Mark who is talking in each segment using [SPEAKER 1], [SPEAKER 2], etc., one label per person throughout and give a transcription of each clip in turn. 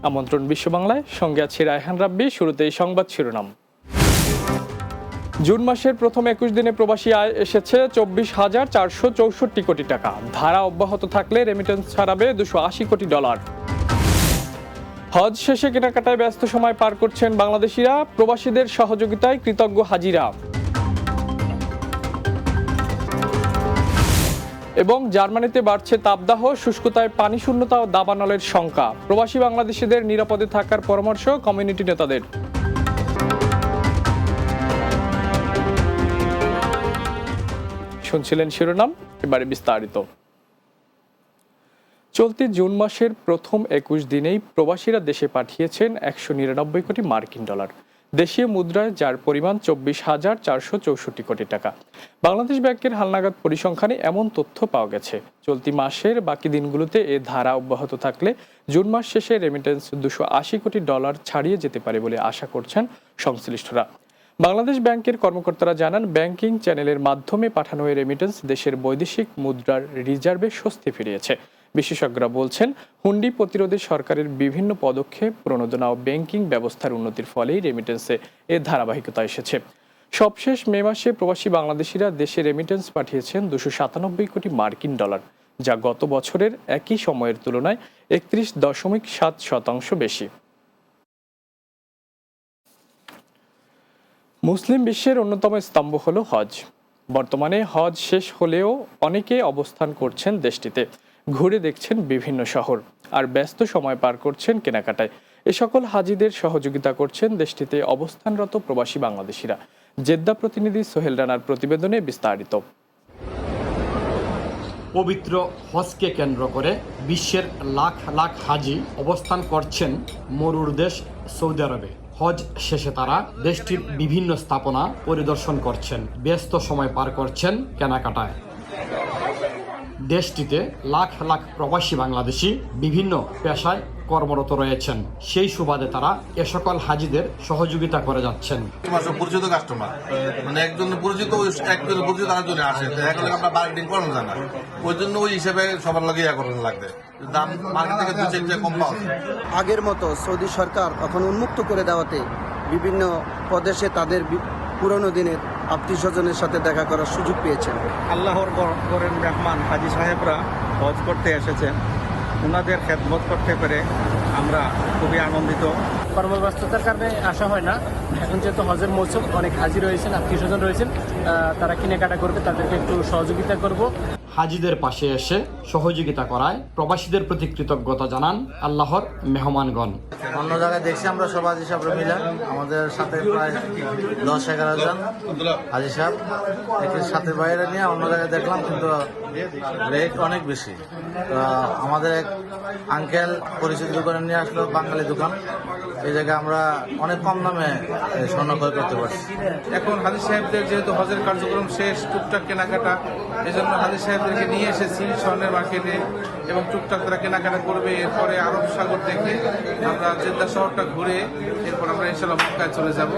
[SPEAKER 1] আমন্ত্রণ বিশ্ব বাংলায়, সঙ্গে আছি রায়হান রাব্বি। শুরুতেই সংবাদ শিরোনাম। জুন মাসের প্রথম 21 দিনে প্রবাসী আয় এসেছে 24,464 কোটি টাকা। ধারা অব্যাহত থাকলে রেমিটেন্স ছাড়াবে $280 কোটি। হজ শেষে কেনাকাটায় ব্যস্ত সময় পার করছেন বাংলাদেশিরা, প্রবাসীদের সহযোগিতায় কৃতজ্ঞ হাজিরা। এবং জার্মানিতে বাড়ছে তাপদাহ, শুষ্কতায় পানি শূন্যতা ও দাবানলের শঙ্কা। প্রবাসী বাংলাদেশিদের নিরাপদে থাকার পরামর্শ কমিউনিটি নেতাদের। শুনছিলেন শিরোনাম, এবারে বিস্তারিত। চলতি জুন মাসের প্রথম 21 দিনেই প্রবাসীরা দেশে পাঠিয়েছেন $199 কোটি। দেশীয় মুদ্রায় যার পরিমাণ 24,464 কোটি টাকা। বাংলাদেশ ব্যাংকের হালনাগাদ পরিসংখ্যানে এমন তথ্য পাওয়া গেছে। চলতি মাসের বাকি দিনগুলোতে এ ধারা অব্যাহত থাকলে জুন মাস শেষে রেমিটেন্স $280 কোটি ছাড়িয়ে যেতে পারে বলে আশা করছেন সংশ্লিষ্টরা। বাংলাদেশ ব্যাংকের কর্মকর্তারা জানান, ব্যাংকিং চ্যানেলের মাধ্যমে পাঠানো এই রেমিটেন্স দেশের বৈদেশিক মুদ্রার রিজার্ভে স্বস্তি ফিরিয়েছে। বিশেষজ্ঞরা বলছেন, হুন্ডি প্রতিরোধে সরকারের বিভিন্ন পদক্ষেপ, প্রণোদনা ও ব্যাংকিং ব্যবস্থার উন্নতির ফলেই রেমিটেন্সে এর ধারাবাহিকতা এসেছে। সবশেষ মে মাসে প্রবাসী বাংলাদেশিরা দেশে রেমিটেন্স পাঠিয়েছেন $297 কোটি, যা গত বছরের একই সময়ের তুলনায় 31.7% বেশি। মুসলিম বিশ্বের অন্যতম স্তম্ভ হল হজ। বর্তমানে হজ শেষ হলেও অনেকে অবস্থান করছেন দেশটিতে, ঘুরে দেখছেন বিভিন্ন শহর, আর ব্যস্ত সময় পার করছেন কেনাকাটায়। এ সকল হাজিদের সহযোগিতা করছেন দেশটিতে অবস্থানরত প্রবাসী বাংলাদেশিরা। জেদ্দা প্রতিনিধি সোহেল রানার প্রতিবেদনে বিস্তারিত।
[SPEAKER 2] পবিত্র হজকে কেন্দ্র করে বিশ্বের লাখ লাখ হাজি অবস্থান করছেন মরুর দেশ সৌদি আরবে। হজ শেষে তারা দেশটির বিভিন্ন স্থাপনা পরিদর্শন করছেন, ব্যস্ত সময় পার করছেন কেনাকাটায়। দেশটিতে লাখ লাখ প্রবাসী বাংলাদেশি বিভিন্ন পেশায় কর্মরত রয়েছেন। সেই সুবাদে তারা এ সকল হাজিদের সহযোগিতা করে যাচ্ছেন।
[SPEAKER 3] পরিচিত কাস্টমার, মানে একজন পরিচিত আরেকজন আসে, আমরা বার্গেনিং করানো যায় না, ওই জন্য ওই হিসেবে সবার লগে করানো লাগবে। দাম মার্কেট থেকে 2-4 কম পাওয়া যায়।
[SPEAKER 4] আগের মতো সৌদি সরকার এখন উন্মুক্ত করে দেওয়াতে বিভিন্ন প্রদেশে তাদের পুরনো দিনের আত্মীয় স্বজনের সাথে দেখা করার সুযোগ পেয়েছেন।
[SPEAKER 5] আল্লাহর ঘরের মেহমান হাজি সাহেবরা হজ করতে এসেছেন, ওনাদের খেদমত করতে পেরে আমরা খুবই আনন্দিত।
[SPEAKER 6] কর্মব্যস্ততার কারণে আসা হয় না। এখন যেহেতু হজের মৌসুম, অনেক হাজি রয়েছেন, আত্মীয় স্বজন রয়েছেন, তারা কেনাকাটা করবে, তাদেরকে একটু সহযোগিতা করব।
[SPEAKER 2] হাজিদের পাশে এসে সহযোগিতা করায় প্রবাসীদের প্রতি কৃতজ্ঞতা জানান আল্লাহর মেহমানগণ।
[SPEAKER 7] অন্য জায়গায় দেখছি আমরা সব হাজি সাহেবরা মিলে, আমাদের সাথে প্রায় 10-11 জন হাজি সাহেব, এটির সাথে বাইরে নিয়ে অন্য জায়গায় দেখলাম, কিন্তু রেট অনেক বেশি। তো আমাদের এক আঙ্কেল পরিচিত দোকানে নিয়ে আসলো, বাঙালি দোকান, এই জায়গায় আমরা অনেক কম দামে স্বর্ণ ক্রয় করতে পারছি।
[SPEAKER 8] এখন হাজি সাহেবদের যেহেতু হজের কার্যক্রম শেষ, টুকটাক কেনাকাটা, এই জন্য হাজি সাহেবদেরকে নিয়ে এসেছি স্বর্ণের মার্কেটে, এবং টুকটাক তারা কেনাকাটা করবে। এরপরে আরব সাগর দেখে আমরা জেদ্দা শহরটা ঘুরে এরপর আমরা ইনশাআল্লাহ মক্কায় চলে যাব।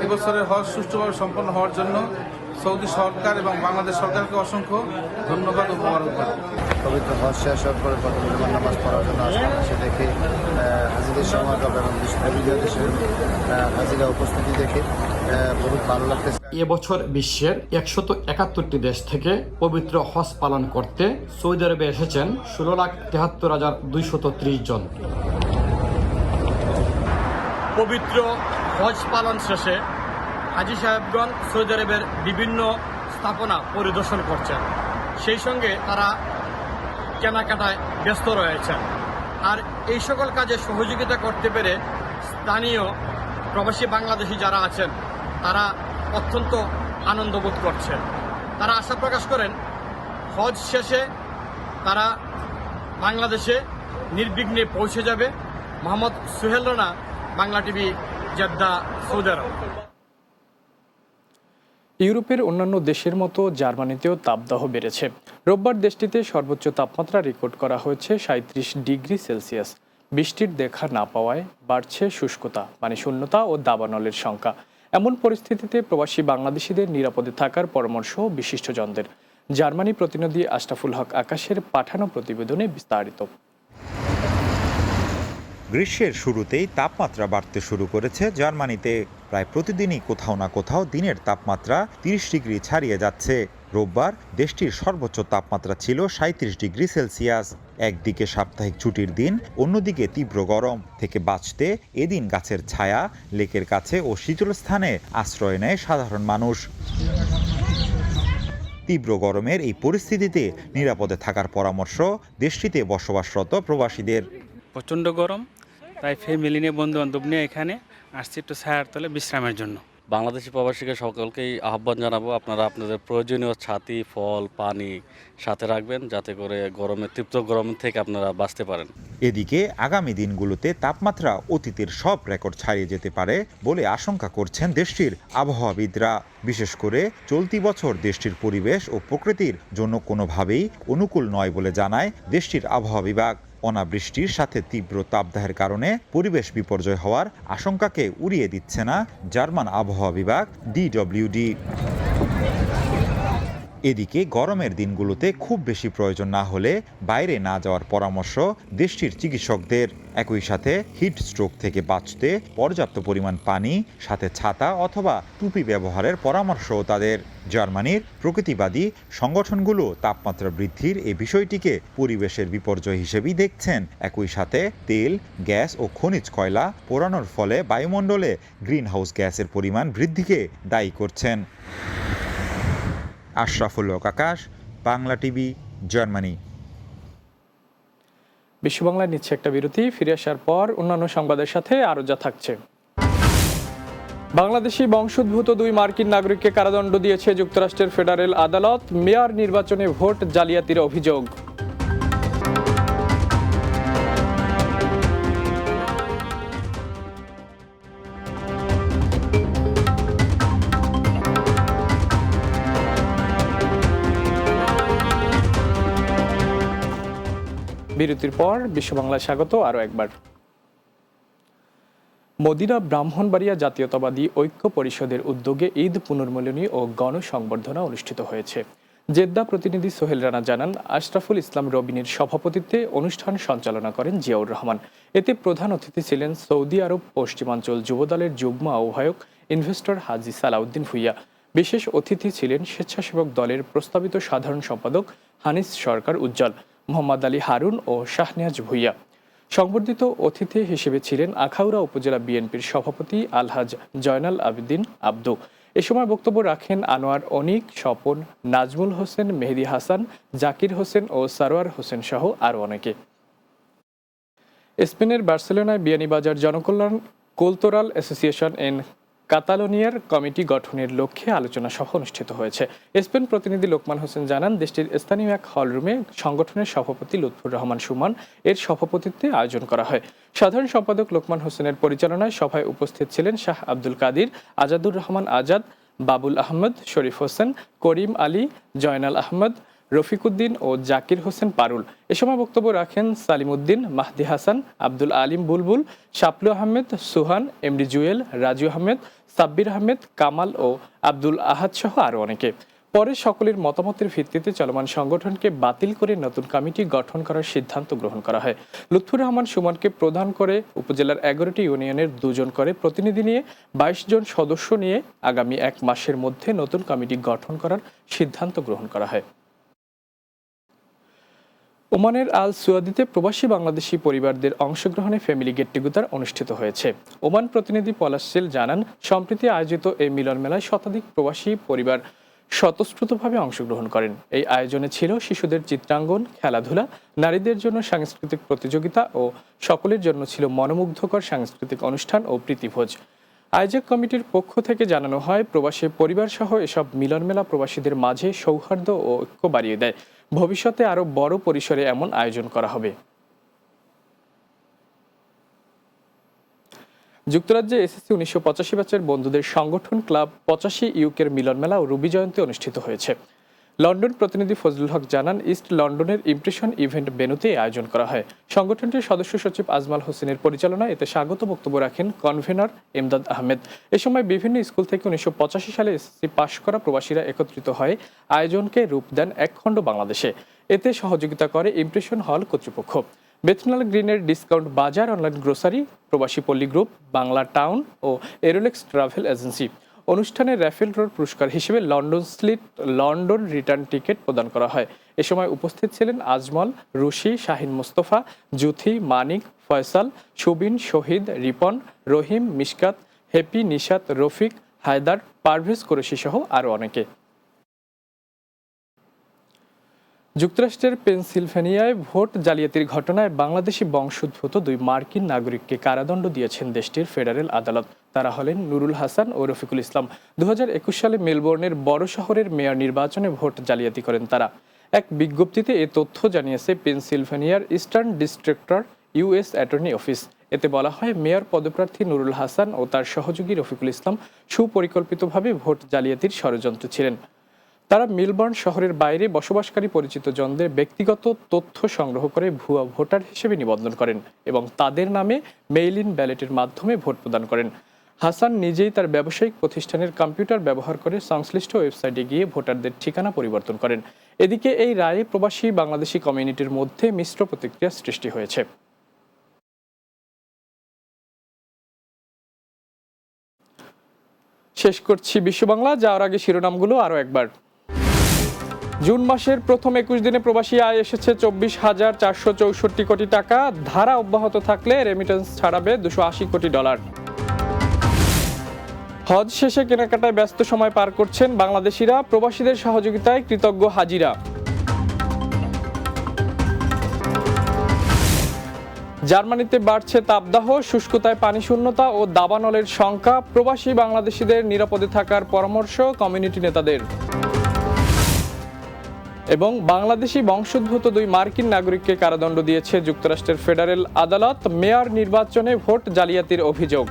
[SPEAKER 8] এবছরের হজ সুষ্ঠুভাবে সম্পন্ন হওয়ার জন্য সৌদি সরকার এবং বাংলাদেশ সরকারকে অসংখ্য ধন্যবাদ ও মোবারকবাদ।
[SPEAKER 7] পবিত্র হজ শেষ হওয়ার পরে কত মুসলমান নামাজ পড়ার জন্য আসলাম, সে দেখে হাজিদের সমাগম এবং বিভিন্ন দেশের হাজিরা উপস্থিতি দেখে বহুত ভালো লাগতেছে।
[SPEAKER 2] এবছর বিশ্বের 171টি দেশ থেকে পবিত্র হজ পালন করতে সৌদি আরবে এসেছেন 16,73,230 জন। পবিত্র হজ পালন শেষে হাজি সাহেবগণ সৌদি আরবের বিভিন্ন স্থাপনা পরিদর্শন করছেন, সেই সঙ্গে তারা কেনাকাটায় ব্যস্ত রয়েছেন। আর এই সকল কাজে সহযোগিতা করতে পেরে স্থানীয় প্রবাসী বাংলাদেশি যারা আছেন তারা অত্যন্ত আনন্দবোধ করছেন। তারা আশা প্রকাশ করেন হজ শেষে তারা বাংলাদেশে নির্বিঘ্নে পৌঁছে যাবে। মোহাম্মদ সোহেল রানা, বাংলা টিভি, জেদ্দা, সৌদি আরব।
[SPEAKER 1] ইউরোপের অন্যান্য দেশের মতো জার্মানিতেও তাপদাহ বেড়েছে। রোববার দেশটিতে সর্বোচ্চ তাপমাত্রা রেকর্ড করা হয়েছে 37 ডিগ্রি সেলসিয়াস। বৃষ্টির দেখা না পাওয়ায় বাড়ছে শুষ্কতা, পানি শূন্যতা ও দাবানলের শঙ্কা। এমন পরিস্থিতিতে প্রবাসী বাংলাদেশিদের নিরাপদে থাকার পরামর্শ বিশিষ্টজনদের। জার্মানি প্রতিনিধি আশরাফুল হক আকাশের পাঠানো প্রতিবেদনে বিস্তারিত।
[SPEAKER 9] গ্রীষ্মের শুরুতেই তাপমাত্রা বাড়তে শুরু করেছে জার্মানিতে। প্রায় প্রতিদিনই কোথাও না কোথাও দিনের তাপমাত্রা 30 ডিগ্রি ছাড়িয়ে যাচ্ছে। রোববার দেশটির সর্বোচ্চ তাপমাত্রা ছিল 37 ডিগ্রি সেলসিয়াস। একদিকে সাপ্তাহিক ছুটির দিন, অন্যদিকে তীব্র গরম থেকে বাঁচতে এদিন গাছের ছায়া, লেকের কাছে ও শীতল স্থানে আশ্রয় নেয় সাধারণ মানুষ। তীব্র গরমের এই পরিস্থিতিতে নিরাপদে থাকার পরামর্শ দেশটিতে বসবাসরত প্রবাসীদের।
[SPEAKER 10] প্রচণ্ড গরম, তাই ফ্যামিলি নিয়ে বন্ধু বান্ধব নিয়ে এখানে আসছি একটু ছায়ার তলে বিশ্রামের জন্য।
[SPEAKER 11] বাংলাদেশি প্রবাসীকে সকলকেই আহ্বান জানাবো, আপনারা আপনাদের প্রয়োজনীয় ছাতি, ফল, পানি সাথে রাখবেন, যাতে করে তীব্র গরম থেকে আপনারা বাঁচতে পারেন।
[SPEAKER 9] এদিকে আগামী দিনগুলোতে তাপমাত্রা অতীতের সব রেকর্ড ছাড়িয়ে যেতে পারে বলে আশঙ্কা করছেন দেশটির আবহাওয়াবিদরা। বিশেষ করে চলতি বছর দেশটির পরিবেশ ও প্রকৃতির জন্য কোনোভাবেই অনুকূল নয় বলে জানায় দেশটির আবহাওয়া বিভাগ। অনাবৃষ্টির সাথে তীব্র তাপদাহের কারণে পরিবেশ বিপর্যয় হওয়ার আশঙ্কাকে উড়িয়ে দিচ্ছে না জার্মান আবহাওয়া বিভাগ DWD। এদিকে গরমের দিনগুলোতে খুব বেশি প্রয়োজন না হলে বাইরে না যাওয়ার পরামর্শ দেশটির চিকিৎসকদের। একই সাথে হিট স্ট্রোক থেকে বাঁচতে পর্যাপ্ত পরিমাণ পানি, সাথে ছাতা অথবা টুপি ব্যবহারের পরামর্শও তাদের। জার্মানির প্রকৃতিবাদী সংগঠনগুলো তাপমাত্রা বৃদ্ধির এই বিষয়টিকে পরিবেশের বিপর্যয় হিসেবেই দেখছেন। একই সাথে তেল, গ্যাস ও খনিজ কয়লা পোড়ানোর ফলে বায়ুমণ্ডলে গ্রিনহাউস গ্যাসের পরিমাণ বৃদ্ধিকে দায়ী করছেন। আশরাফুল হক আকাশ, বাংলা টিভি, জার্মানি।
[SPEAKER 1] বিশ্ব বাংলায় নিচ্ছে একটা বিরতি, ফিরে আসার পর অন্যান্য সংবাদের সাথে আরও যা থাকছে। বাংলাদেশি বংশোদ্ভূত 2 মার্কিন নাগরিককে কারাদণ্ড দিয়েছে যুক্তরাষ্ট্রের ফেডারেল আদালত। মেয়র নির্বাচনে ভোট জালিয়াতির অভিযোগ। বিরতির পর বিশ্ব বাংলায় স্বাগত আরও একবার। মদিনা ব্রাহ্মণবাড়িয়া জাতীয়তাবাদী ঐক্য পরিষদের উদ্যোগে ঈদ পুনর্মিলনী ও গণসংবর্ধনা অনুষ্ঠিত হয়েছে। জেদ্দা প্রতিনিধি সোহেল রানা জানান, আশরাফুল ইসলাম রবিনের সভাপতিত্বে অনুষ্ঠান সঞ্চালনা করেন জিয়াউর রহমান। এতে প্রধান অতিথি ছিলেন সৌদি আরব পশ্চিমাঞ্চল যুবদলের যুগ্ম আহ্বায়ক ইনভেস্টর হাজি সালাউদ্দিন ভুইয়া। বিশেষ অতিথি ছিলেন স্বেচ্ছাসেবক দলের প্রস্তাবিত সাধারণ সম্পাদক হানিস সরকার উজ্জ্বল, মোহাম্মদ আলী হারুন ও শাহনিয়াজ ভুইয়া। সংবর্ধিত অতিথি হিসেবে ছিলেন আখাউড়া উপজেলা বিএনপির সভাপতি আলহাজ জয়নাল আবেদিন আব্দু। এ সময় বক্তব্য রাখেন আনোয়ার অনিক, স্বপন, নাজমুল হোসেন, মেহেদি হাসান, জাকির হোসেন ও সারোয়ার হোসেন সহ আরও অনেকে। স্পেনের বার্সেলোনায় Beanibazar Janakalyan cultural association in কাতালোনিয়ার কমিটি গঠনের লক্ষ্যে আলোচনা সভা অনুষ্ঠিত হয়েছে। স্পেন প্রতিনিধি লোকমান হোসেন জানান, দেশটির স্থানীয় এক হলরুমে সংগঠনের সভাপতি লুৎফুর রহমান সুমন এর সভাপতিত্বে আয়োজন করা হয়। সাধারণ সম্পাদক লোকমান হোসেনের পরিচালনায় সভায় উপস্থিত ছিলেন শাহ আব্দুল কাদির, আজাদুর রহমান আজাদ, বাবুল আহমদ, শরীফ হোসেন, করিম আলী, জয়নাল আহমদ, রফিকুদ্দিন ও জাকির হোসেন পারুল। এ সময় বক্তব্য রাখেন সালিমউদ্দিন, মাহদি হাসান, আব্দুল আলিম বুলবুল, শাপলু আহমেদ, সুহান, এমডি জুয়েল, রাজু আহমেদ, সাব্বির আহমেদ, কামাল ও আব্দুল আহাদ সহ আরও অনেকে। পরে সকলের মতামতের ভিত্তিতে চলমান সংগঠনকে বাতিল করে নতুন কমিটি গঠন করার সিদ্ধান্ত গ্রহণ করা হয়। লুৎফুর রহমান সুমনকে প্রধান করে উপজেলার 11টি ইউনিয়নের 2 জন করে প্রতিনিধি নিয়ে 22 জন সদস্য নিয়ে আগামী 1 মাসের মধ্যে নতুন কমিটি গঠন করার সিদ্ধান্ত গ্রহণ করা হয়। ওমানের আল সুয়াদিতে প্রবাসী বাংলাদেশি পরিবারদের অংশগ্রহণে ফ্যামিলি গেট টুগেদার অনুষ্ঠিত হয়েছে। ওমান প্রতিনিধি পলাশ সেল জানান, সম্প্রতি আয়োজিত এই মিলন মেলায় শতাধিক প্রবাসী পরিবার স্বতঃস্ফূর্তভাবে অংশগ্রহণ করেন। এই আয়োজনে ছিল শিশুদের চিত্রাঙ্গন, খেলাধুলা, নারীদের জন্য সাংস্কৃতিক প্রতিযোগিতা ও সকলের জন্য ছিল মনোমুগ্ধকর সাংস্কৃতিক অনুষ্ঠান ও প্রীতিভোজ। আয়োজক কমিটির পক্ষ থেকে জানানো হয়, প্রবাসী পরিবার সহ এসব মিলন মেলা প্রবাসীদের মাঝে সৌহার্দ্য ও ঐক্য বাড়িয়ে দেয়। ভবিষ্যতে আরও বড় পরিসরে এমন আয়োজন করা হবে। যুক্তরাজ্যে এসএসসি 1985 ব্যাচের বন্ধুদের সংগঠন ক্লাব 85 ইউকের মিলন মেলা ও রুবি জয়ন্তী অনুষ্ঠিত হয়েছে। লন্ডন প্রতিনিধি ফজলুল হক জানান, ইস্ট লন্ডনের ইমপ্রেশন ইভেন্ট ভেন্যুতে আয়োজন করা হয়। সংগঠনটির সদস্য সচিব আজমাল হোসেনের পরিচালনায় এতে স্বাগত বক্তব্য রাখেন কনভেনর এমদাদ আহমেদ। এ সময় বিভিন্ন স্কুল থেকে 1985 সালে এসএসসি পাশ করা প্রবাসীরা একত্রিত হয়ে আয়োজনকে রূপ দেন এক খণ্ড বাংলাদেশে। এতে সহযোগিতা করে ইমপ্রেশন হল কর্তৃপক্ষ। বেথনাল গ্রিনের ডিসকাউন্ট বাজার, অনলাইন গ্রোসারি, প্রবাসী পল্লী গ্রুপ, বাংলা টাউন ও এরোলেক্স ট্রাভেল এজেন্সি। অনুষ্ঠানে র্যাফেল ড্রর পুরস্কার হিসেবে লন্ডন রিটার্ন টিকিট প্রদান করা হয়। এ সময় উপস্থিত ছিলেন আজমল, রুশি, শাহিন মোস্তফা, জুথি, মানিক, ফয়সাল, সুবিন, শহীদ, রিপন, রহিম, মিশকাত, হেপি, নিশাত, রফিক, হায়দার, পারভেজ কুরেশি সহ আরও অনেকে। যুক্তরাষ্ট্রের পেনসিলভেনিয়ায় ভোট জালিয়াতির ঘটনায় বাংলাদেশি বংশোদ্ভূত 2 মার্কিন নাগরিককে কারাদণ্ড দিয়েছেন দেশটির ফেডারেল আদালত। তারা হলেন নুরুল হাসান ও রফিকুল ইসলাম। 2021 সালে মেলবোর্নের বড় শহরের মেয়র নির্বাচনে ভোট জালিয়াতি করেন তারা। এক বিজ্ঞপ্তিতে এ তথ্য জানিয়েছে পেনসিলভেনিয়ার ইস্টার্ন ডিস্ট্রিক্টর ইউএস অ্যাটর্নি অফিস। এতে বলা হয়, মেয়র পদপ্রার্থী নুরুল হাসান ও তার সহযোগী রফিকুল ইসলাম সুপরিকল্পিতভাবে ভোট জালিয়াতির ষড়যন্ত্র ছিলেন। তারা মেলবোর্ন শহরের বাইরে বসবাসকারী পরিচিত জনদের ব্যক্তিগত তথ্য সংগ্রহ করে ভুয়া ভোটার হিসেবে নিবন্ধন করেন এবং তাদের নামে মেইল ইন ব্যালটের মাধ্যমে ভোট প্রদান করেন। হাসান নিজেই তার ব্যবসায়িক প্রতিষ্ঠানের কম্পিউটার ব্যবহার করে সংশ্লিষ্ট ওয়েবসাইটে গিয়ে ভোটারদের ঠিকানা পরিবর্তন করেন। এদিকে এই রায়ে প্রবাসী বাংলাদেশি কমিউনিটির মধ্যে মিশ্র প্রতিক্রিয়া সৃষ্টি হয়েছে। শেষ করছি বিশ্ব বাংলা, যাওয়ার আগে শিরোনামগুলো আরও একবার। জুন মাসের প্রথম 21 দিনে প্রবাসী আয় এসেছে 24,464 কোটি টাকা। ধারা অব্যাহত থাকলে রেমিটেন্স ছাড়াবে $280 কোটি। হজ শেষে কেনাকাটায় ব্যস্ত সময় পার করছেন বাংলাদেশিরা, প্রবাসীদের সহযোগিতায় কৃতজ্ঞ হাজিরা। জার্মানিতে বাড়ছে তাপদাহ, শুষ্কতায় পানিশূন্যতা ও দাবানলের শঙ্কা। প্রবাসী বাংলাদেশিদের নিরাপদে থাকার পরামর্শ কমিউনিটি নেতাদের। এবং বাংলাদেশি বংশোদ্ভূত 2 মার্কিন নাগরিককে কারাদণ্ড দিয়েছে যুক্তরাষ্ট্রের ফেডারেল আদালত, মেয়র নির্বাচনে ভোট জালিয়াতির অভিযোগ।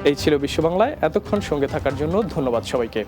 [SPEAKER 1] এই ছিল বিশ্ব বাংলায়। এতক্ষণ সঙ্গে থাকার জন্য ধন্যবাদ সবাইকে।